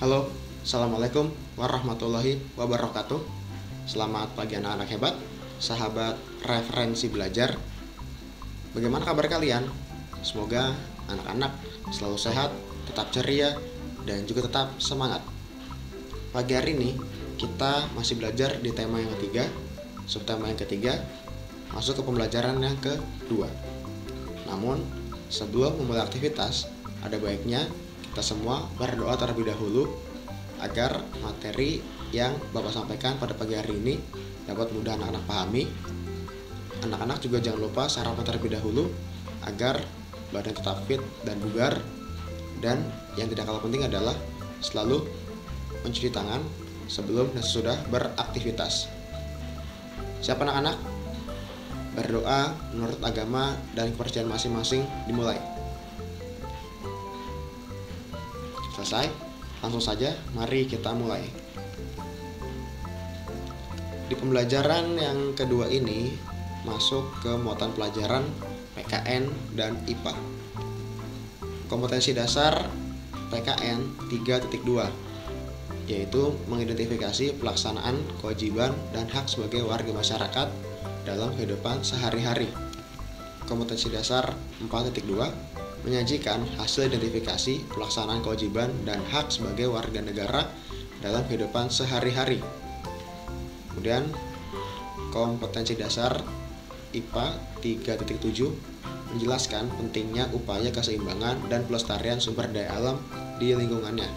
Halo, Assalamualaikum warahmatullahi wabarakatuh. Selamat pagi anak-anak hebat, sahabat referensi belajar. Bagaimana kabar kalian? Semoga anak-anak selalu sehat, tetap ceria, dan juga tetap semangat. Pagi hari ini kita masih belajar di tema yang ketiga, subtema yang ketiga, masuk ke pembelajaran yang kedua. Namun, sebelum memulai aktivitas, ada baiknya kita semua berdoa terlebih dahulu agar materi yang Bapak sampaikan pada pagi hari ini dapat mudah anak-anak pahami. Anak-anak juga jangan lupa sarapan terlebih dahulu agar badan tetap fit dan bugar. Dan yang tidak kalah penting adalah selalu mencuci tangan sebelum dan sesudah beraktivitas. Siap anak-anak? Berdoa menurut agama dan kepercayaan masing-masing dimulai. Selesai? Langsung saja, mari kita mulai. Di pembelajaran yang kedua ini masuk ke muatan pelajaran PKN dan IPA. Kompetensi dasar PKN 3.2, yaitu mengidentifikasi pelaksanaan kewajiban dan hak sebagai warga masyarakat dalam kehidupan sehari-hari. Kompetensi dasar 4.2 menyajikan hasil identifikasi pelaksanaan kewajiban dan hak sebagai warga negara dalam kehidupan sehari-hari. Kemudian kompetensi dasar IPA 3.7 menjelaskan pentingnya upaya keseimbangan dan pelestarian sumber daya alam di lingkungannya.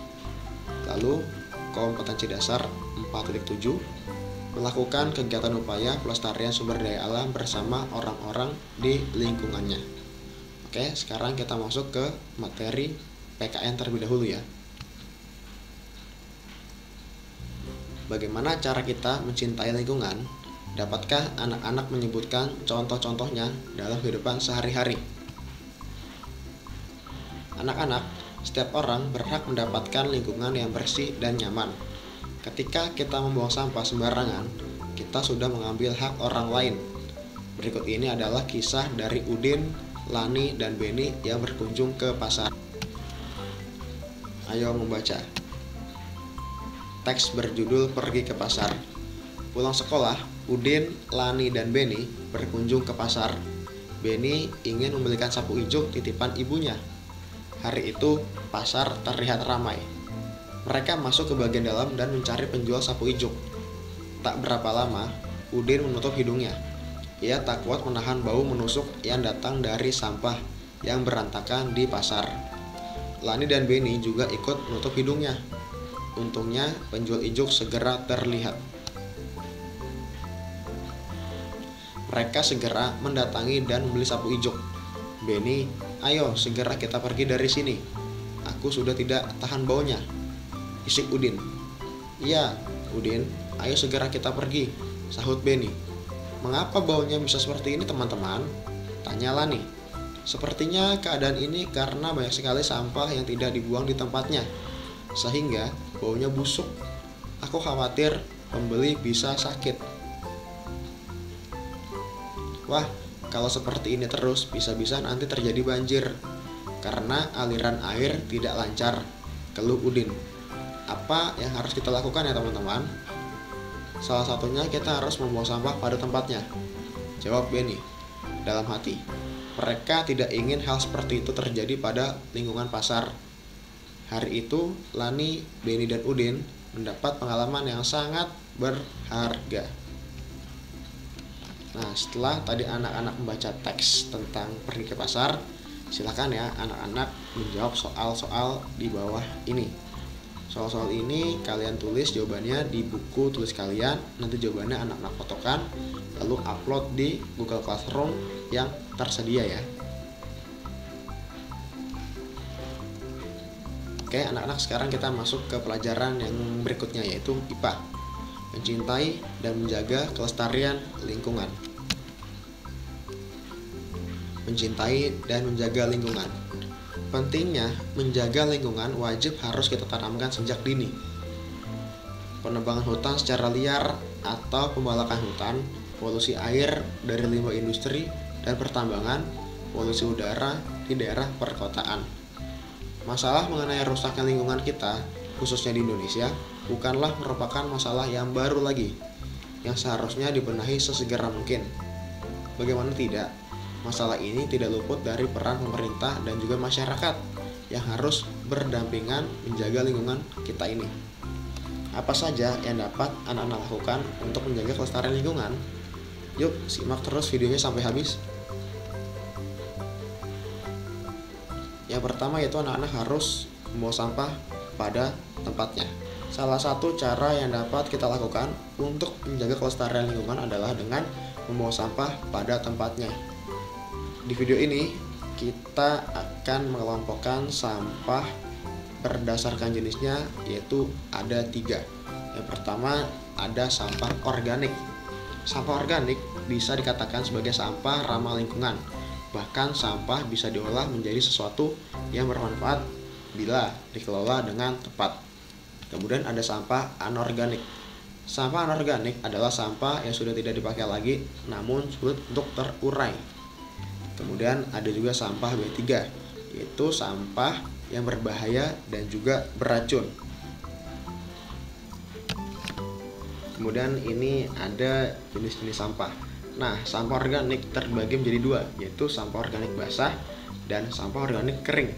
Lalu kompetensi dasar 4.7 melakukan kegiatan upaya pelestarian sumber daya alam bersama orang-orang di lingkungannya. Oke, sekarang kita masuk ke materi PKN terlebih dahulu ya. Bagaimana cara kita mencintai lingkungan? Dapatkah anak-anak menyebutkan contoh-contohnya dalam kehidupan sehari-hari? Anak-anak, setiap orang berhak mendapatkan lingkungan yang bersih dan nyaman. Ketika kita membuang sampah sembarangan, kita sudah mengambil hak orang lain. Berikut ini adalah kisah dari Udin, Lani, dan Beni yang berkunjung ke pasar. Ayo membaca. Teks berjudul Pergi ke Pasar. Pulang sekolah, Udin, Lani, dan Beni berkunjung ke pasar. Beni ingin membelikan sapu ijuk titipan ibunya. Hari itu, pasar terlihat ramai. Mereka masuk ke bagian dalam dan mencari penjual sapu ijuk. Tak berapa lama, Udin menutup hidungnya. Ia tak kuat menahan bau menusuk yang datang dari sampah yang berantakan di pasar. Lani dan Beni juga ikut menutup hidungnya. Untungnya penjual ijuk segera terlihat. Mereka segera mendatangi dan membeli sapu ijuk. Beni, ayo segera kita pergi dari sini. Aku sudah tidak tahan baunya, isik Udin. Iya, Udin, ayo segera kita pergi, sahut Beni. Mengapa baunya bisa seperti ini, teman-teman? Tanya Lani. Sepertinya keadaan ini karena banyak sekali sampah yang tidak dibuang di tempatnya, sehingga baunya busuk. Aku khawatir pembeli bisa sakit. Wah, kalau seperti ini terus, bisa-bisa nanti terjadi banjir karena aliran air tidak lancar, keluh Udin. Apa yang harus kita lakukan ya teman-teman? Salah satunya kita harus membuang sampah pada tempatnya, jawab Beni dalam hati. Mereka tidak ingin hal seperti itu terjadi pada lingkungan pasar. Hari itu, Lani, Beni, dan Udin mendapat pengalaman yang sangat berharga. Nah, setelah tadi anak-anak membaca teks tentang pergi ke pasar, silakan ya anak-anak menjawab soal-soal di bawah ini. Soal-soal ini kalian tulis jawabannya di buku tulis kalian. Nanti jawabannya anak-anak fotokan, lalu upload di Google Classroom yang tersedia ya. Oke anak-anak, sekarang kita masuk ke pelajaran yang berikutnya, yaitu IPA. Mencintai dan menjaga kelestarian lingkungan. Mencintai dan menjaga lingkungan. Pentingnya menjaga lingkungan wajib harus kita tanamkan sejak dini. Penebangan hutan secara liar atau pembalakan hutan, polusi air dari limbah industri dan pertambangan, polusi udara di daerah perkotaan. Masalah mengenai rusaknya lingkungan kita khususnya di Indonesia, bukanlah merupakan masalah yang baru lagi, yang seharusnya dibenahi sesegera mungkin. Bagaimana tidak, masalah ini tidak luput dari peran pemerintah dan juga masyarakat yang harus berdampingan menjaga lingkungan kita ini. Apa saja yang dapat anak-anak lakukan untuk menjaga kelestarian lingkungan? Yuk, simak terus videonya sampai habis. Yang pertama yaitu anak-anak harus membawa sampah pada tempatnya. Salah satu cara yang dapat kita lakukan untuk menjaga kelestarian lingkungan adalah dengan membawa sampah pada tempatnya. Di video ini kita akan mengelompokkan sampah berdasarkan jenisnya, yaitu ada 3. Yang pertama ada sampah organik. Sampah organik bisa dikatakan sebagai sampah ramah lingkungan. Bahkan sampah bisa diolah menjadi sesuatu yang bermanfaat bila dikelola dengan tepat. Kemudian ada sampah anorganik. Sampah anorganik adalah sampah yang sudah tidak dipakai lagi namun sulit untuk terurai. Kemudian ada juga sampah B3, yaitu sampah yang berbahaya dan juga beracun. Kemudian ini ada jenis-jenis sampah. Nah, sampah organik terbagi menjadi 2, yaitu sampah organik basah dan sampah organik kering.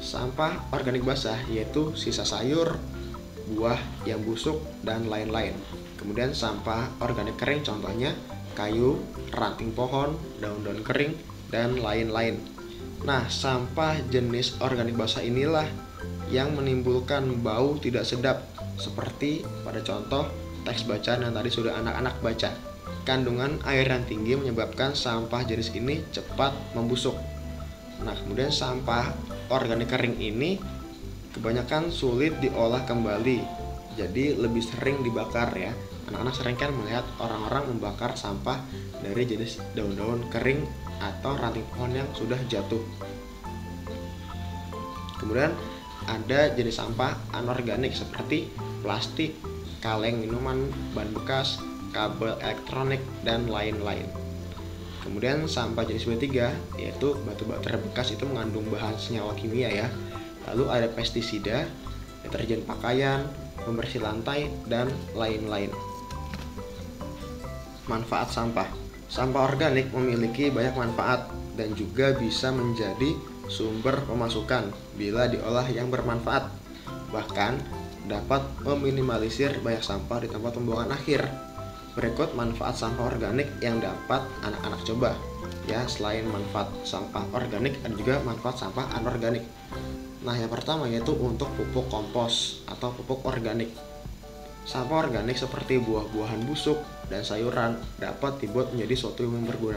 Sampah organik basah yaitu sisa sayur, buah yang busuk, dan lain-lain. Kemudian sampah organik kering contohnya kayu, ranting pohon, daun-daun kering, dan lain-lain. Nah, sampah jenis organik basah inilah yang menimbulkan bau tidak sedap, seperti pada contoh teks bacaan yang tadi sudah anak-anak baca. Kandungan air yang tinggi menyebabkan sampah jenis ini cepat membusuk. Nah, kemudian sampah organik kering ini kebanyakan sulit diolah kembali, jadi lebih sering dibakar ya. Anak-anak sering kan melihat orang-orang membakar sampah dari jenis daun-daun kering atau ranting pohon yang sudah jatuh. Kemudian ada jenis sampah anorganik seperti plastik, kaleng minuman, ban bekas, kabel elektronik, dan lain-lain. Kemudian sampah jenis B3 yaitu batu baterai bekas, itu mengandung bahan senyawa kimia ya. Lalu ada pestisida, deterjen pakaian, pembersih lantai, dan lain-lain. Manfaat sampah. Sampah organik memiliki banyak manfaat dan juga bisa menjadi sumber pemasukan bila diolah yang bermanfaat. Bahkan dapat meminimalisir banyak sampah di tempat pembuangan akhir. Berikut manfaat sampah organik yang dapat anak-anak coba. Ya, selain manfaat sampah organik ada juga manfaat sampah anorganik. Nah, yang pertama yaitu untuk pupuk kompos atau pupuk organik. Sampah organik seperti buah-buahan busuk dan sayuran dapat dibuat menjadi suatu yang berguna.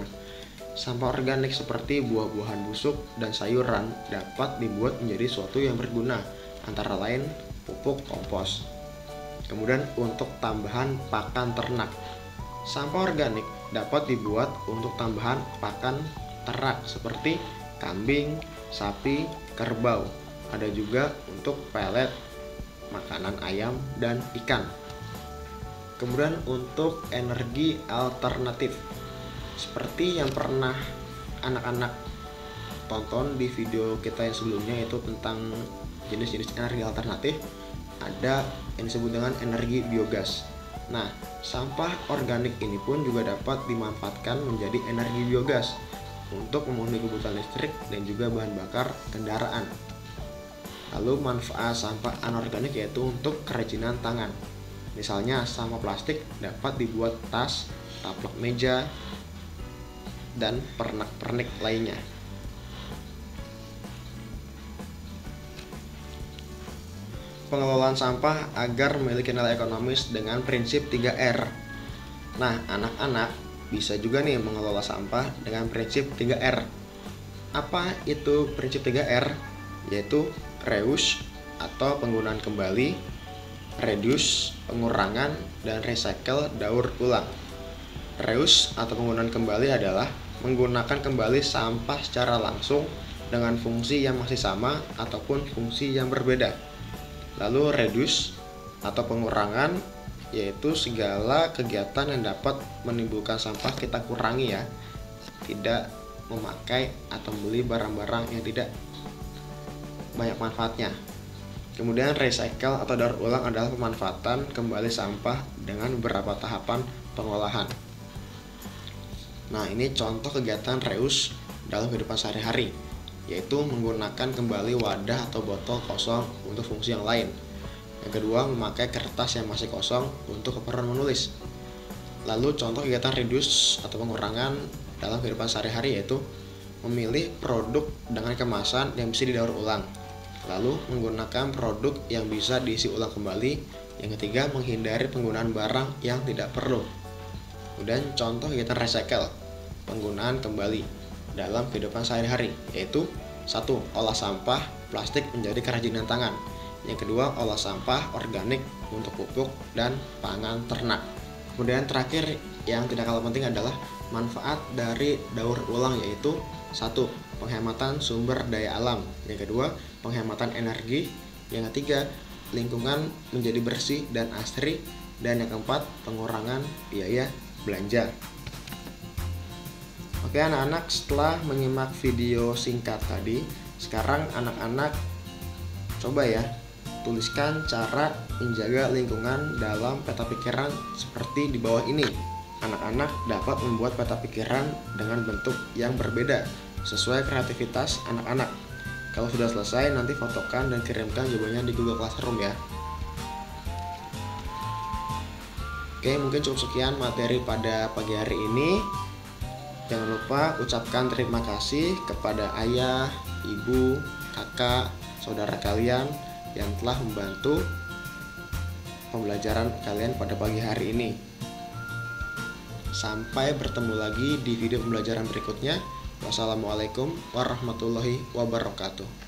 Sampah organik seperti buah-buahan busuk dan sayuran dapat dibuat menjadi suatu yang berguna, antara lain pupuk kompos. Kemudian untuk tambahan pakan ternak. Sampah organik dapat dibuat untuk tambahan pakan ternak seperti kambing, sapi, kerbau. Ada juga untuk pelet, makanan ayam, dan ikan. Kemudian untuk energi alternatif, seperti yang pernah anak-anak tonton di video kita yang sebelumnya, yaitu tentang jenis-jenis energi alternatif, ada yang disebut dengan energi biogas. Nah, sampah organik ini pun juga dapat dimanfaatkan menjadi energi biogas untuk memenuhi kebutuhan listrik dan juga bahan bakar kendaraan. Lalu manfaat sampah anorganik yaitu untuk kerajinan tangan. Misalnya sampah plastik dapat dibuat tas, taplak meja, dan pernak-pernik lainnya. Pengelolaan sampah agar memiliki nilai ekonomis dengan prinsip 3R. Nah, anak-anak bisa juga nih mengelola sampah dengan prinsip 3R. Apa itu prinsip 3R? Yaitu reuse atau penggunaan kembali, reduce pengurangan, dan recycle daur ulang. Reuse atau penggunaan kembali adalah menggunakan kembali sampah secara langsung dengan fungsi yang masih sama ataupun fungsi yang berbeda. Lalu reduce atau pengurangan yaitu segala kegiatan yang dapat menimbulkan sampah kita kurangi ya. Tidak memakai atau membeli barang-barang yang tidak banyak manfaatnya. Kemudian recycle atau daur ulang adalah pemanfaatan kembali sampah dengan beberapa tahapan pengolahan. Nah, ini contoh kegiatan reuse dalam kehidupan sehari-hari, yaitu menggunakan kembali wadah atau botol kosong untuk fungsi yang lain. Yang kedua, memakai kertas yang masih kosong untuk keperluan menulis. Lalu contoh kegiatan reduce atau pengurangan dalam kehidupan sehari-hari yaitu memilih produk dengan kemasan yang bisa didaur ulang. Lalu menggunakan produk yang bisa diisi ulang kembali. Yang ketiga, menghindari penggunaan barang yang tidak perlu. Kemudian contoh kegiatan recycle, penggunaan kembali dalam kehidupan sehari-hari yaitu 1. Olah sampah plastik menjadi kerajinan tangan. Yang kedua, olah sampah organik untuk pupuk dan pangan ternak. Kemudian terakhir yang tidak kalah penting adalah manfaat dari daur ulang yaitu 1. Penghematan sumber daya alam. Yang kedua, penghematan energi. Yang ketiga, lingkungan menjadi bersih dan asri. Dan yang keempat, pengurangan biaya belanja. Oke anak-anak, setelah menyimak video singkat tadi, sekarang anak-anak coba ya tuliskan cara menjaga lingkungan dalam peta pikiran seperti di bawah ini. Anak-anak dapat membuat peta pikiran dengan bentuk yang berbeda sesuai kreativitas anak-anak. Kalau sudah selesai, nanti fotokan dan kirimkan jawabannya di Google Classroom ya. Oke, mungkin cukup sekian materi pada pagi hari ini. Jangan lupa ucapkan terima kasih kepada ayah, ibu, kakak, saudara kalian yang telah membantu pembelajaran kalian pada pagi hari ini. Sampai bertemu lagi di video pembelajaran berikutnya. Wassalamualaikum warahmatullahi wabarakatuh.